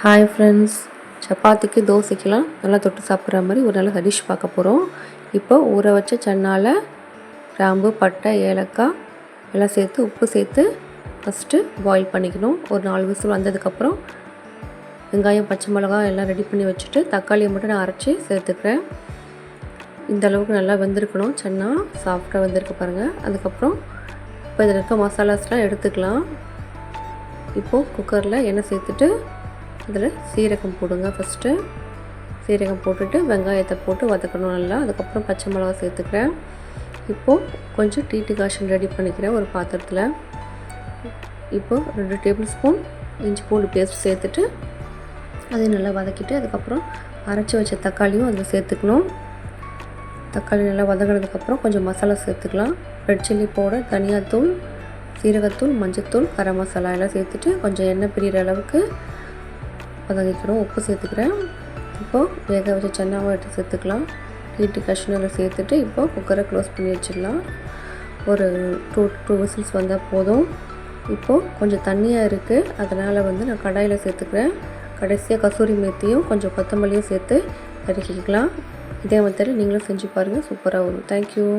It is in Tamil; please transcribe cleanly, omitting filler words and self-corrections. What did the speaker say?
ஹாய் ஃப்ரெண்ட்ஸ், சப்பாத்திக்கு தோசைக்கெலாம் நல்லா தொட்டு சாப்பிட்ற மாதிரி ஒரு நல்ல டிஷ் பார்க்க போகிறோம். இப்போ ஊற வச்ச சன்னால கிராம்பு, பட்டை, ஏலக்காய் எல்லாம் சேர்த்து உப்பு சேர்த்து ஃபஸ்ட்டு பாயில் பண்ணிக்கணும். ஒரு 4 விசில் வந்ததுக்கப்புறம் வெங்காயம், பச்சை மிளகாய் எல்லாம் ரெடி பண்ணி வச்சுட்டு தக்காளியை மட்டும் நான் அரைச்சி சேர்த்துக்கிறேன். இந்த அளவுக்கு நல்லா வெந்திருக்கணும். சன்னா சாஃப்டாக வெந்திருக்கு பாருங்கள். அதுக்கப்புறம் இப்போ இதில் இருக்க மசாலாஸ்லாம் எடுத்துக்கலாம். இப்போது குக்கரில் எண்ணெய் சேர்த்துட்டு அதில் சீரகம் போடுங்க. ஃபஸ்ட்டு சீரகம் போட்டுட்டு வெங்காயத்தை போட்டு வதக்கணும் நல்லா. அதுக்கப்புறம் பச்சை மிளகா சேர்த்துக்கிறேன். இப்போது கொஞ்சம் டீ டிகாஷன் ரெடி பண்ணிக்கிறேன் ஒரு பாத்திரத்தில். இப்போது 2 டேபிள் ஸ்பூன் இஞ்சி பூண்டு பேஸ்ட் சேர்த்துட்டு அதையும் நல்லா வதக்கிட்டு அதுக்கப்புறம் அரைச்சி வச்ச தக்காளியும் அதில் சேர்த்துக்கணும். தக்காளி நல்லா வதங்கினதுக்கப்புறம் கொஞ்சம் மசாலா சேர்த்துக்கலாம். ரெட் சில்லி பவுடர், தனியாத்தூள், சீரகத்தூள், மஞ்சத்தூள், கரம் மசாலா எல்லாம் சேர்த்துட்டு கொஞ்சம் எண்ணெய் பிரிகிற அளவுக்கு வதக்கிக்கிறோம். உப்பு சேர்த்துக்கிறேன். இப்போது வேக வச்ச சன்னாவை எடுத்து சேர்த்துக்கலாம். ஹீட்டு கஷ்னரில் சேர்த்துட்டு இப்போது குக்கரை க்ளோஸ் பண்ணி வச்சிடலாம். ஒரு 2 விசில்ஸ் வந்தால் போதும். இப்போது கொஞ்சம் தண்ணியாக இருக்குது, அதனால் நான் கடாயில் சேர்த்துக்கிறேன். கடைசியாக கசூரி மேத்தியும் கொஞ்சம் கொத்தமல்லியும் சேர்த்து இறக்கிக்கலாம். இதே மாதிரி நீங்களும் செஞ்சு பாருங்கள், சூப்பராக வரும். தேங்க்யூ.